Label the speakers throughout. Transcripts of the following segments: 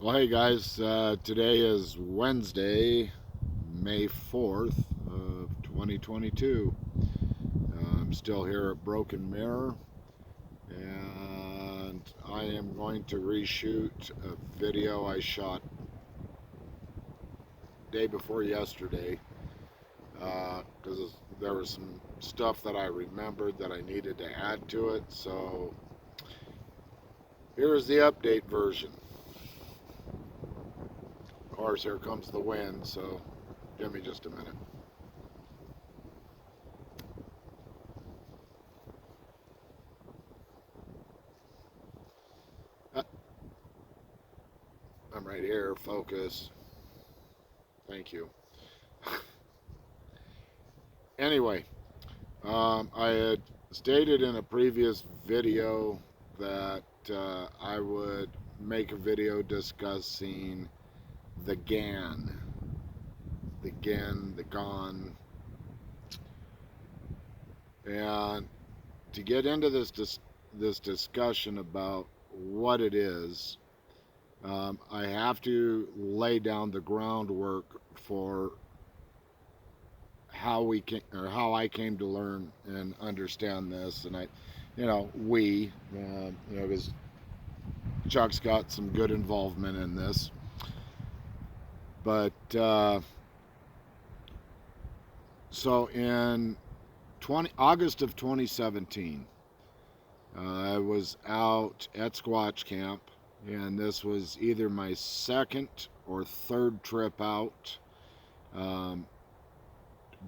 Speaker 1: Well, hey guys, today is Wednesday, May 4th of 2022. I'm still here at Broken Mirror, and I am going to reshoot a video I shot day before yesterday because there was some stuff that I remembered that I needed to add to it. So here's the update version. Of course, here comes the wind, so give me just a minute. Uh, I'm right here, focus. Thank you. Anyway, I had stated in a previous video that I would make a video discussing the the Gahn, and to get into this discussion about what it is, I have to lay down the groundwork for how I came to learn and understand this, and because Chuck's got some good involvement in this, but so in August of 2017, I was out at Squatch Camp, and this was either my second or third trip out. Um,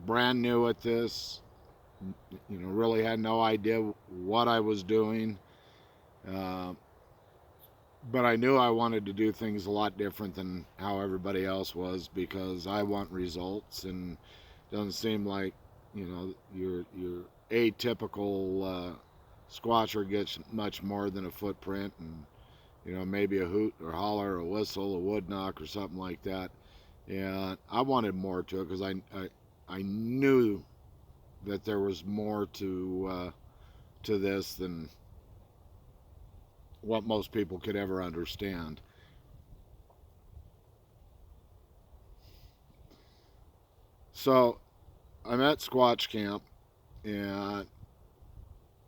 Speaker 1: Brand new at this, really had no idea what I was doing. Uh, but I knew I wanted to do things a lot different than how everybody else was because I want results, and it doesn't seem like your atypical squatcher gets much more than a footprint and maybe a hoot or holler, a whistle, a wood knock, or something like that. And I wanted more to it because I knew that there was more to this than what most people could ever understand. So I'm at Squatch Camp, and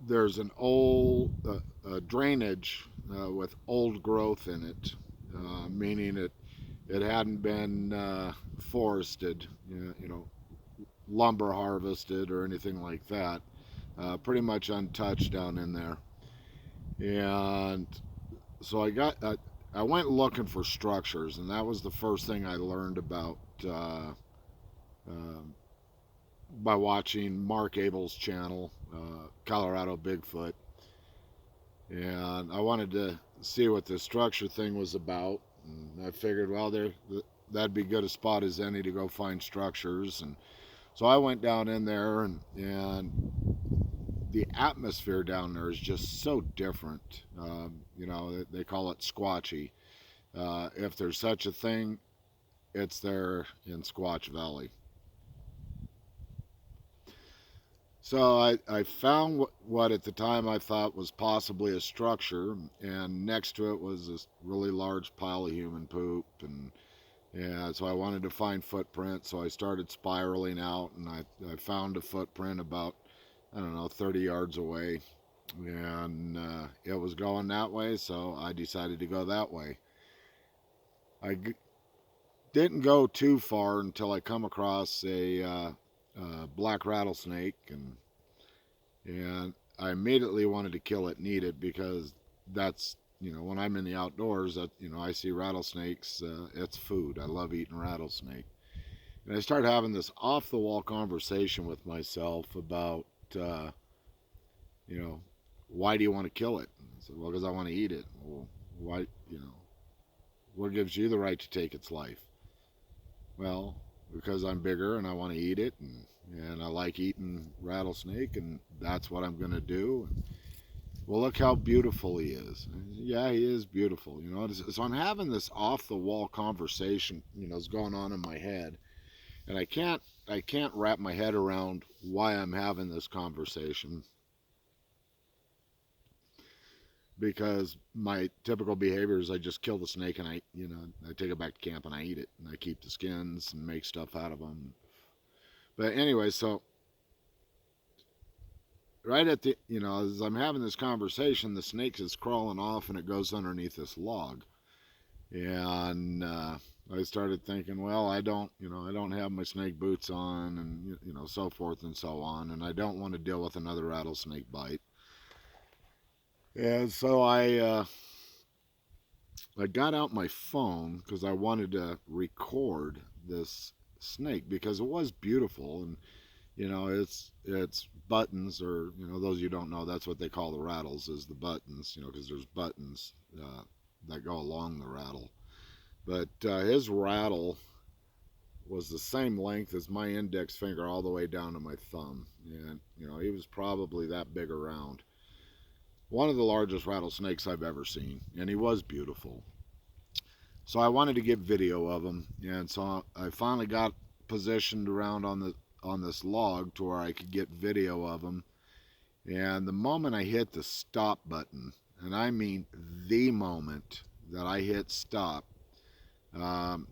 Speaker 1: there's an old drainage with old growth in it, meaning it hadn't been forested, lumber harvested or anything like that. Pretty much untouched down in there. And so I went looking for structures, and that was the first thing I learned about um, by watching Mark Abel's channel, Colorado Bigfoot. And I wanted to see what the structure thing was about. And I figured, well, that'd be good a spot as any to go find structures. And so I went down in there, and the atmosphere down there is just so different. They call it squatchy. If there's such a thing, it's there in Squatch Valley. So I found what at the time I thought was possibly a structure, and next to it was this really large pile of human poop. And yeah, so I wanted to find footprints, so I started spiraling out, and I found a footprint about, I don't know, 30 yards away. And it was going that way, so I decided to go that way. I didn't go too far until I come across a black rattlesnake, and I immediately wanted to kill it and eat it because that's when I'm in the outdoors, that I see rattlesnakes, it's food. I love eating rattlesnake, and I started having this off the wall conversation with myself about uh, you know why do you want to kill it? I said, well, because I want to eat it. Well, why? What gives you the right to take its life? Well, because I'm bigger and I want to eat it, and I like eating rattlesnake, and that's what I'm going to do. Well, look how beautiful he is. Yeah, he is beautiful. So I'm having this off the wall conversation, is going on in my head, and I can't wrap my head around why I'm having this conversation. because my typical behavior is I just kill the snake and I take it back to camp and I eat it and I keep the skins and make stuff out of them. But anyway, so right at the as I'm having this conversation, the snake is crawling off and it goes underneath this log, and I started thinking, well, I don't have my snake boots on, and so forth and so on, and I don't want to deal with another rattlesnake bite. And so I got out my phone because I wanted to record this snake because it was beautiful, and it's buttons, or those you don't know, that's what they call the rattles, is the buttons, because there's buttons that go along the rattle. But his rattle was the same length as my index finger all the way down to my thumb, and he was probably that big around. One of the largest rattlesnakes I've ever seen, and he was beautiful. So I wanted to get video of him, and so I finally got positioned around on this log to where I could get video of him. And the moment I hit the stop button, and I mean the moment that I hit stop, um,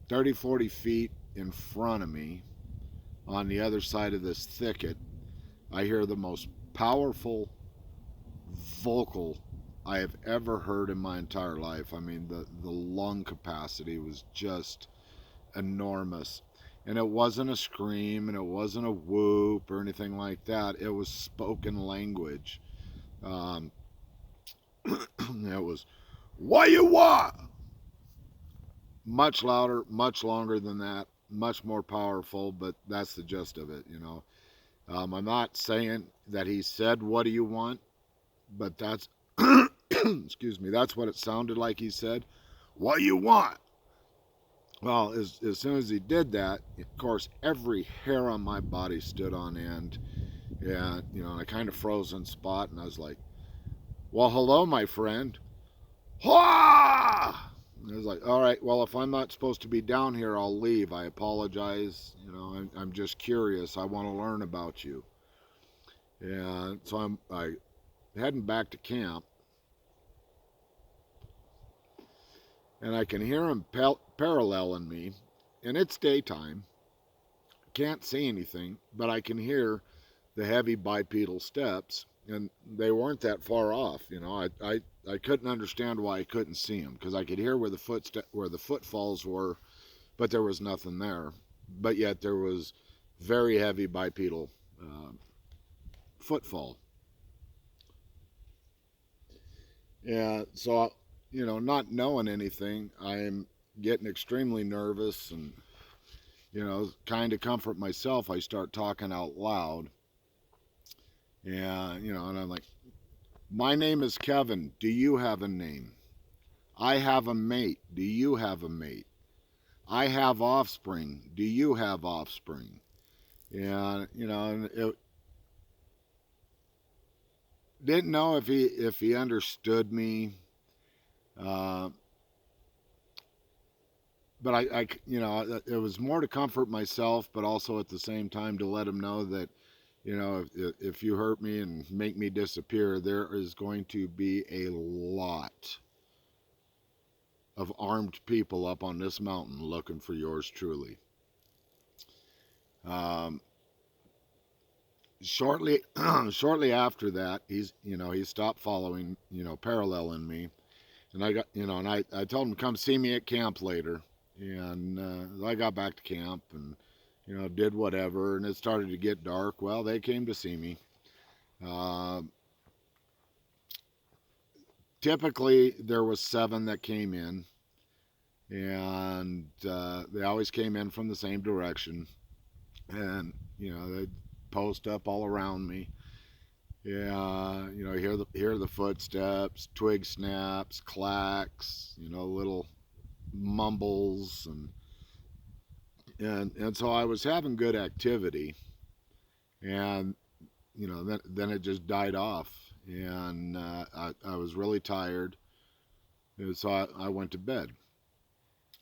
Speaker 1: 30, 40 feet in front of me on the other side of this thicket, I hear the most powerful vocal I have ever heard in my entire life. I mean, the lung capacity was just enormous. And it wasn't a scream and it wasn't a whoop or anything like that. It was spoken language. Um, it was, what you want? Much louder, much longer than that, much more powerful, but that's the gist of it. I'm not saying that he said, what do you want? But that's, excuse me, that's what it sounded like he said. What do you want? Well, as soon as he did that, of course, every hair on my body stood on end. And, I kind of froze in spot, and I was like, well, hello, my friend. Ha! I was like, all right, well, if I'm not supposed to be down here, I'll leave. I apologize. I'm just curious. I want to learn about you. And so I heading back to camp, and I can hear him paralleling me, and it's daytime. Can't see anything, but I can hear the heavy bipedal steps, and they weren't that far off. I couldn't understand why I couldn't see them because I could hear where the footfalls were, but there was nothing there. But yet there was very heavy bipedal footfall. Yeah, so not knowing anything, I'm getting extremely nervous, and kind of comfort myself, I start talking out loud. Yeah, and I'm like, my name is Kevin. Do you have a name? I have a mate. Do you have a mate? I have offspring. Do you have offspring? And it didn't know if he understood me, uh, but it was more to comfort myself, but also at the same time to let him know that if you hurt me and make me disappear, there is going to be a lot of armed people up on this mountain looking for yours truly. Um, shortly shortly after that, he stopped following, paralleling me, and I told him to come see me at camp later, and I got back to camp and did whatever, and it started to get dark. Well, they came to see me. Uh, Typically there was 7 that came in, and they always came in from the same direction, and they'd post up all around me. Yeah, hear the footsteps, twig snaps, clacks, little mumbles, and so I was having good activity, and then it just died off, and I was really tired, and so I went to bed.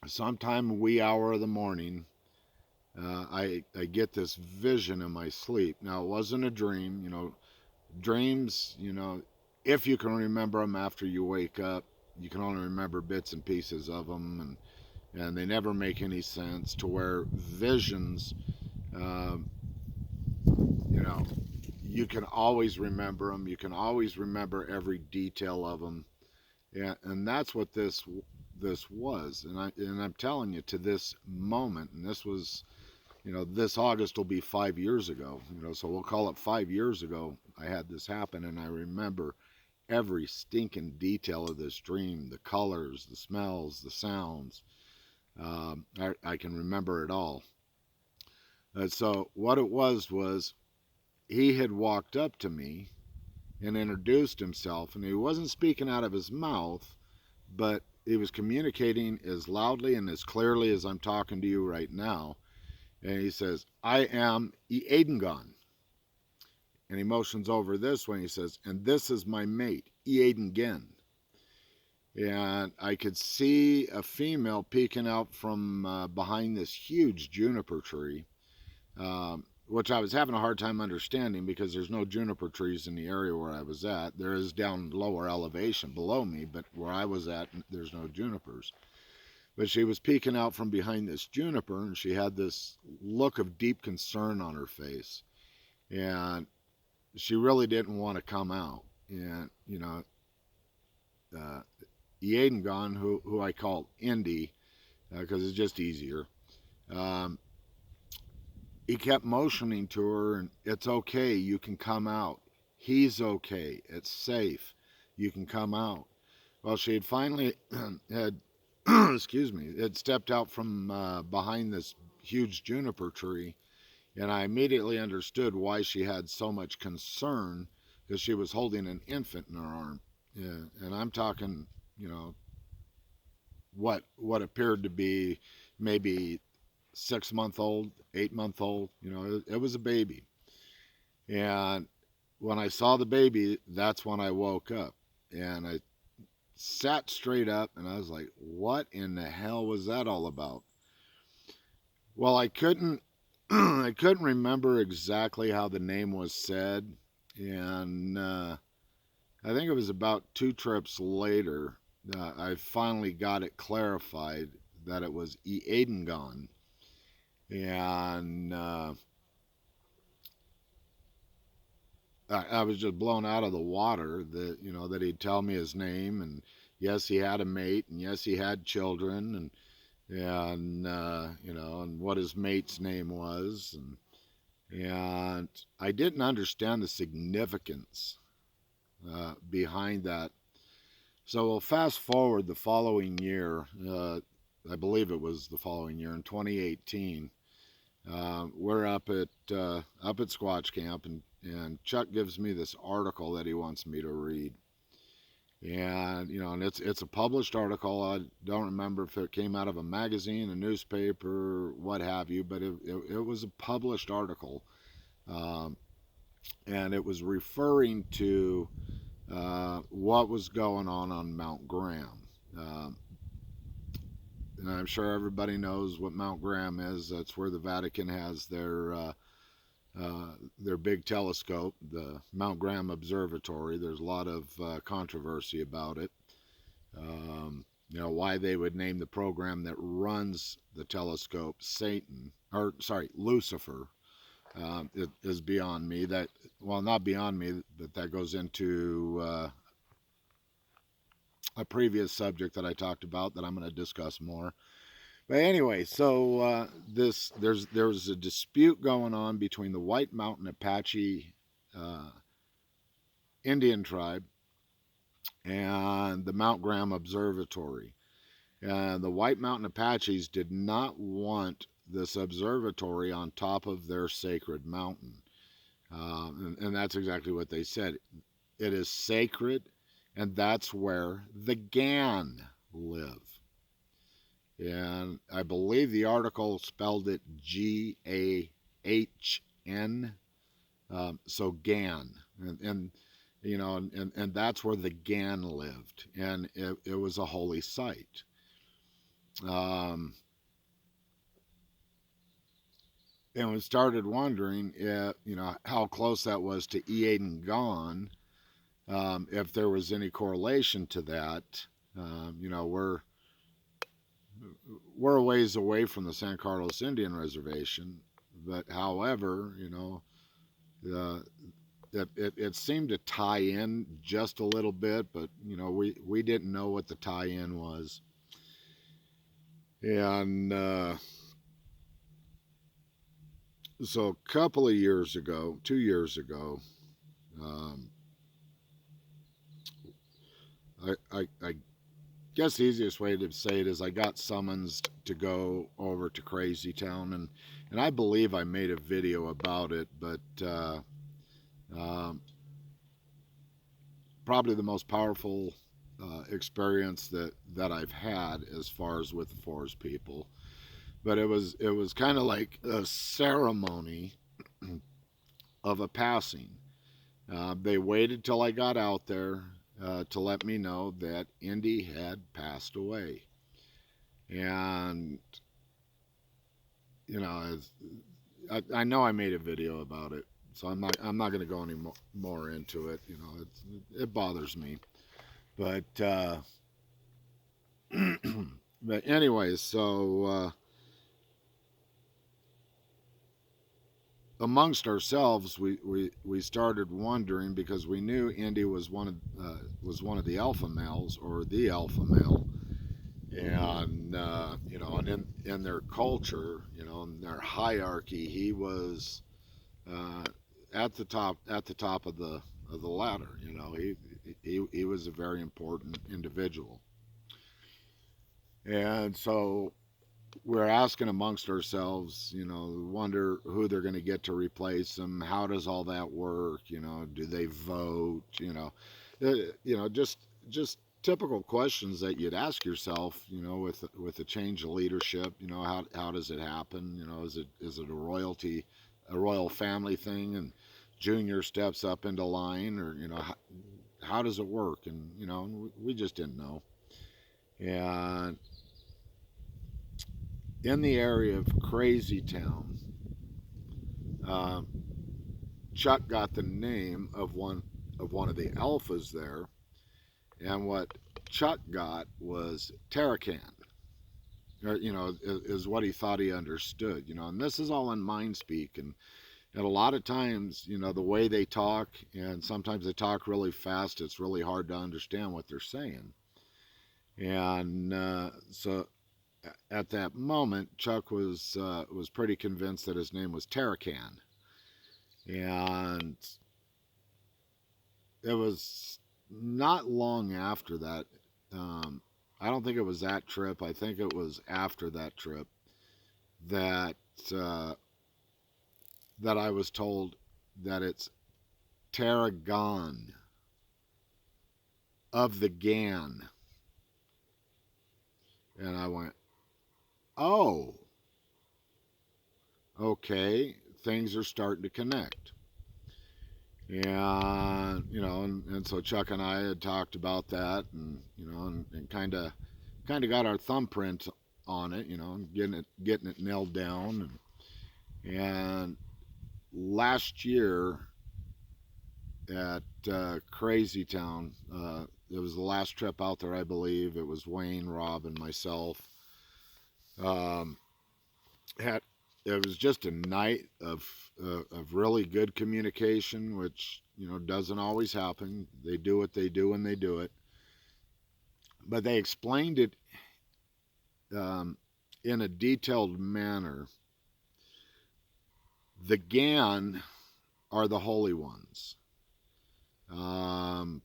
Speaker 1: Sometime wee hour of the morning, I get this vision in my sleep. Now it wasn't a dream. Dreams, if you can remember them after you wake up, you can only remember bits and pieces of them, and they never make any sense. To where visions, um, you know, you can always remember them. You can always remember every detail of them, and that's what this was. And I'm telling you, to this moment, and this was, this August will be 5 years ago. So we'll call it 5 years ago. I had this happen, and I remember every stinking detail of this dream, the colors, the smells, the sounds. I can remember it all. So what it was he had walked up to me and introduced himself, and he wasn't speaking out of his mouth, but he was communicating as loudly and as clearly as I'm talking to you right now. And he says, "I am Gon." And he motions over this way. And he says, "And this is my mate, Gen." And I could see a female peeking out from behind this huge juniper tree, which I was having a hard time understanding because there's no juniper trees in the area where I was at. There is down lower elevation below me, but where I was at, there's no junipers. But she was peeking out from behind this juniper, and she had this look of deep concern on her face. And she really didn't want to come out. And, uh, Gon, who I call Indy, because it's just easier. Um, he kept motioning to her, and it's okay, you can come out. He's okay, it's safe, you can come out. Well, she had finally had, excuse me, had stepped out from behind this huge juniper tree, and I immediately understood why she had so much concern, because she was holding an infant in her arm. Yeah, and I'm talking, you know, what appeared to be maybe 6 month old, 8 month old. It was a baby. And when I saw the baby, that's when I woke up. And I sat straight up and I was like, what in the hell was that all about? Well, I couldn't I couldn't remember exactly how the name was said. And I think it was about 2 trips later, I finally got it clarified that it was Gahn. And I was just blown out of the water that that he'd tell me his name, and yes, he had a mate, and yes, he had children, and what his mate's name was, and I didn't understand the significance behind that. So we'll fast forward the following year. I believe it was the following year in 2018. We're up at Squatch Camp, and Chuck gives me this article that he wants me to read. And it's a published article. I don't remember if it came out of a magazine, a newspaper, what have you, but it was a published article, um, and it was referring to what was going on Mount Graham. Um, and I'm sure everybody knows what Mount Graham is. That's where the Vatican has their big telescope, the Mount Graham Observatory. There's a lot of controversy about it. Why they would name the program that runs the telescope Satan, or sorry, Lucifer, it is beyond me. That, well, not beyond me, but that goes into a previous subject that I talked about that I'm going to discuss more. But anyway, so there's a dispute going on between the White Mountain Apache uh, Indian tribe and the Mount Graham Observatory. And the White Mountain Apaches did not want this observatory on top of their sacred mountain. And that's exactly what they said. It is sacred, and that's where the Gahn live. And I believe the article spelled it Gahn. So Gahn. And that's where the Gahn lived. And it was a holy site. Um, and we started wondering, how close that was to Gon. if there was any correlation to that. You know, we're a ways away from the San Carlos Indian Reservation, but however, you know, uh, it seemed to tie in just a little bit, but you know, we didn't know what the tie-in was, and so a couple of years ago, 2 years ago, um, I guess the easiest way to say it is I got summons to go over to Crazy Town, and I believe I made a video about it, but um, probably the most powerful experience that I've had as far as with the forest people. But it was kind of like a ceremony of a passing. They waited till I got out there to let me know that Indy had passed away, and you know, I know I made a video about it, so I'm not going to go any more into it. You know, it bothers me, but but anyways, so amongst ourselves, we started wondering because we knew Indy was one of the alpha males or the alpha male, and you know, and in their culture, you know, in their hierarchy, he was uh, at the top of the ladder. You know, he was a very important individual, and so we're asking amongst ourselves, you know, wonder who they're going to get to replace them. How does all that work? You know, do they vote? Just typical questions that you'd ask yourself. You know, with a change of leadership. You know, how does it happen? You know, is it a royal family thing, and Junior steps up into line, or you know, how does it work? And you know, we just didn't know. And in the area of Crazy Town, uh, Chuck got the name of one of the alphas there, and what Chuck got was Terracan, or, you know, is what he thought he understood. You know, and this is all in mind speak, and a lot of times, you know, the way they talk, and sometimes they talk really fast. It's really hard to understand what they're saying, and so at that moment, Chuck was pretty convinced that his name was Terracan, and it was not long after that. Um, I don't think it was that trip. I think it was after that trip that uh, that I was told that it's Tarragon of the Gahn, and I went, "Oh, okay, things are starting to connect." And you know, and so Chuck and I had talked about that, and you know, and kind of got our thumbprint on it, you know, and getting it nailed down, and last year at Crazy Town, it was the last trip out there, I believe. It was Wayne, Rob, and myself. Um, had It was just a night of really good communication, which you know doesn't always happen. They do what they do when they do it, but they explained it um, in a detailed manner. The Gahn are the holy ones. Um,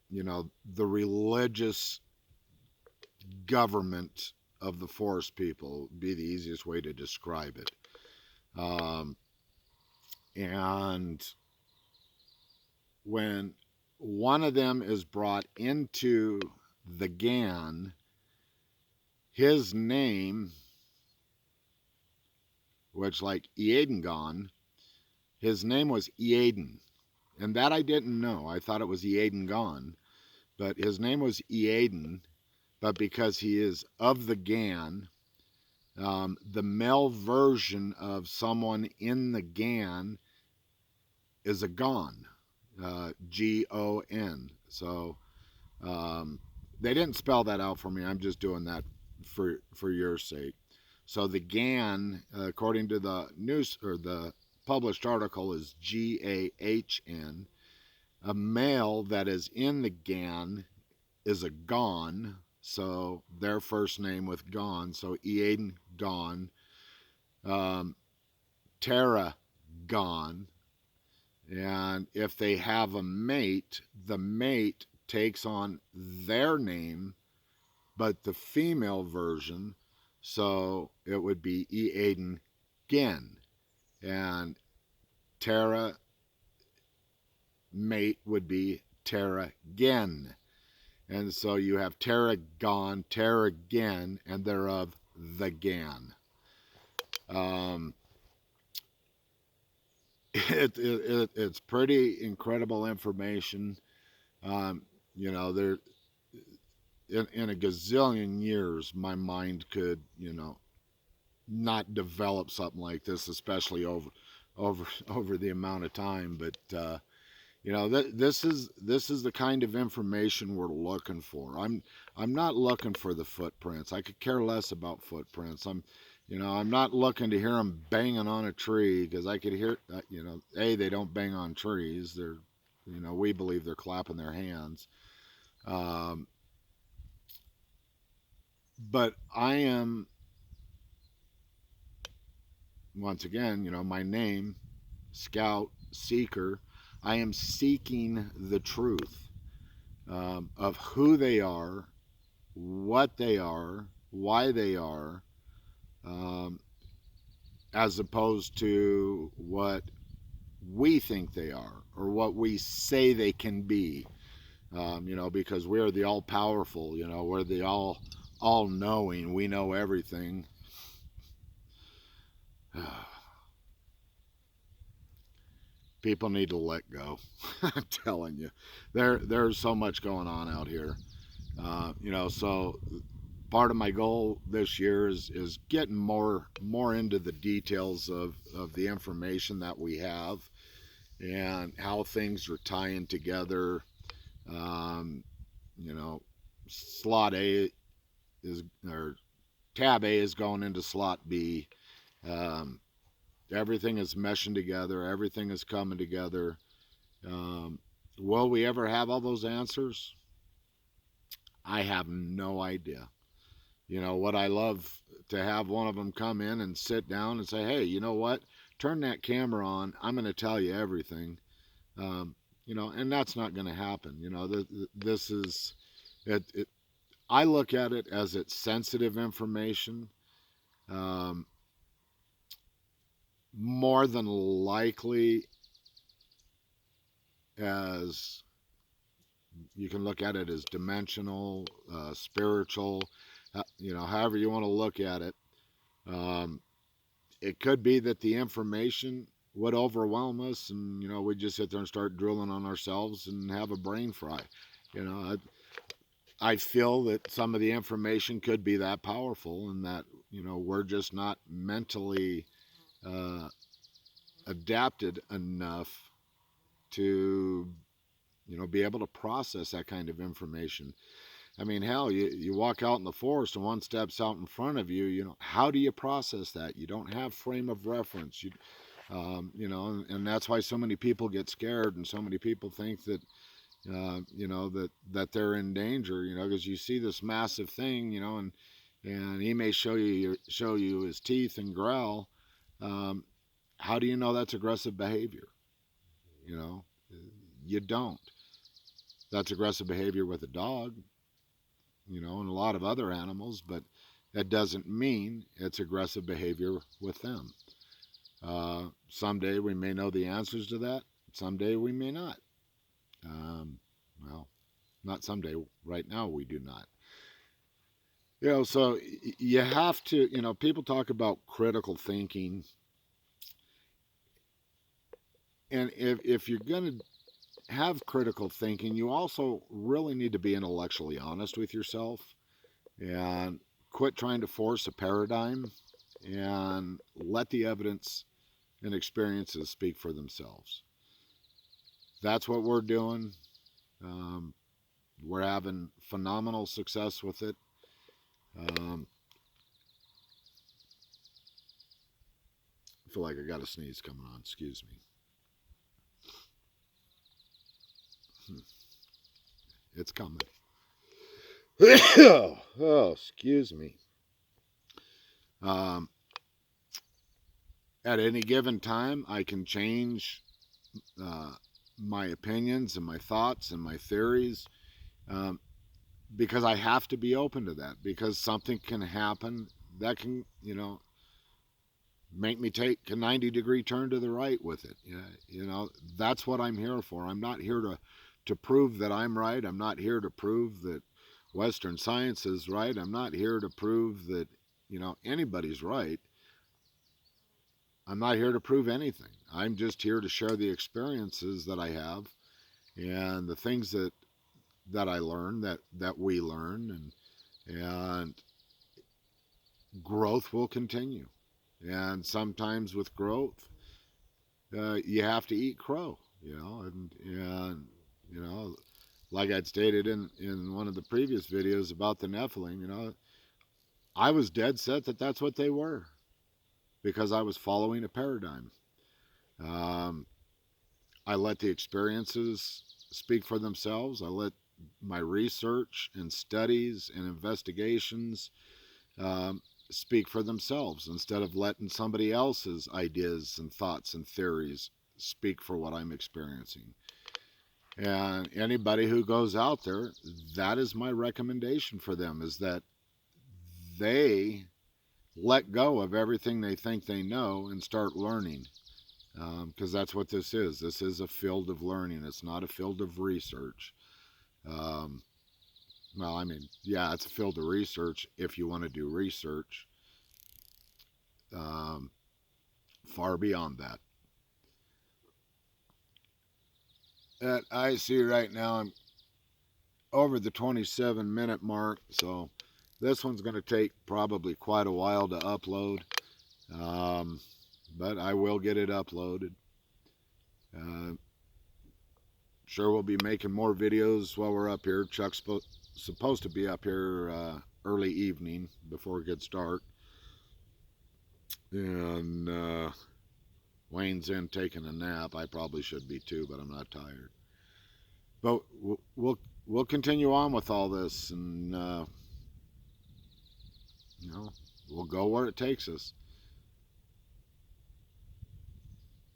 Speaker 1: you know, the religious government of the forest people would be the easiest way to describe it. Um, and when one of them is brought into the Gahn, his name, which like Gon, his name was Eaden. And that I didn't know. I thought it was Gon, but his name was Eaden. But because he is of the Gahn, the male version of someone in the Gahn is a Gon. Gon. So they didn't spell that out for me. I'm just doing that for your sake. So the Gahn, according to the news or the published article, is Gahn. A male that is in the Gahn is a Gon. So their first name with Gon. So Eaden Gon. Um, Tara Gon. And if they have a mate, the mate takes on their name, but the female version, so it would be Eaden Gen. And Tara mate would be Tara Gen. And so you have Tara Gon, Tara Gen, and they're of the Gan. Um, it's pretty incredible information. Um, you know, there in a gazillion years, my mind could, not develop something like this, especially over the amount of time. But this is the kind of information we're looking for. I'm not looking for the footprints. I could care less about footprints. I'm not looking to hear them banging on a tree because I could hear, they don't bang on trees. We believe they're clapping their hands. Um, but I am, once again, my name, Scout Seeker. I am seeking the truth of who they are, what they are, why they are, um, as opposed to what we think they are or what we say they can be. Because we're the all powerful, we're the all knowing, we know everything. People need to let go. I'm telling you, there's so much going on out here. So part of my goal this year is getting more into the details of the information that we have and how things are tying together. Um, you know, slot A is or tab A is going into slot B. Um, Everything is meshing together. Everything is coming together. Um, will we ever have all those answers? I have no idea. What I love to have one of them come in and sit down and say, hey, you know what? Turn that camera on. I'm going to tell you everything. Um, and that's not going to happen. This is it. I look at it as it's sensitive information. Um, More than likely, as you can look at it as dimensional, spiritual, however you want to look at it. Um, it could be that the information would overwhelm us, and we just sit there and start drooling on ourselves and have a brain fry. You know, I feel that some of the information could be that powerful, and that we're just not mentally uh, adapted enough to be able to process that kind of information. I mean, hell, you walk out in the forest and one steps out in front of you. How do you process that? You don't have frame of reference. And that's why so many people get scared, and so many people think that, that they're in danger. Because you see this massive thing, and he may show you his teeth and growl. Um, how do you know that's aggressive behavior? You know, you don't. That's aggressive behavior with a dog, and a lot of other animals, but that doesn't mean it's aggressive behavior with them. Someday we may know the answers to that. Someday we may not. Um, well, not someday. Right now we do not. So you have to. People talk about critical thinking, and if you're going to have critical thinking, you also really need to be intellectually honest with yourself and quit trying to force a paradigm and let the evidence and experiences speak for themselves. that's what we're doing. Um, we're having phenomenal success with it. Um, I feel like I got a sneeze coming on. Excuse me. It's coming. Oh, excuse me. Um, at any given time, I can change uh, my opinions and my thoughts and my theories, um, because I have to be open to that, because something can happen that can, make me take a 90-degree turn to the right with it. Yeah, that's what I'm here for. I'm not here to prove that I'm right. I'm not here to prove that Western science is right. I'm not here to prove that, anybody's right. I'm not here to prove anything. I'm just here to share the experiences that I have and the things that I learn, that we learn, and growth will continue. And sometimes with growth, you have to eat crow, and you know, like I'd stated in one of the previous videos about the Nephilim, I was dead set that that's what they were, because I was following a paradigm. Um, I let the experiences speak for themselves. I let my research and studies and investigations um, speak for themselves, instead of letting somebody else's ideas and thoughts and theories speak for what I'm experiencing. And anybody who goes out there, that is my recommendation for them, is that they let go of everything they think they know and start learning, because that's what this is. This is a field of learning. It's not a field of research. Um, well, I mean, yeah, it's a field of research if you want to do research. Um, far beyond that. I see right now I'm over the 27-minute mark, so this one's going to take probably quite a while to upload, um, but I will get it uploaded. Uh, sure, we'll be making more videos while we're up here. Chuck's supposed to be up here early evening before it gets dark, and Wayne's in taking a nap. I probably should be too, but I'm not tired. But we'll continue on with all this, and we'll go where it takes us.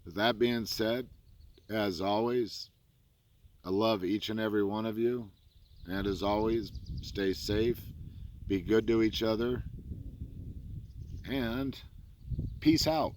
Speaker 1: With that being said, as always, I love each and every one of you, and as always, stay safe, be good to each other, and peace out.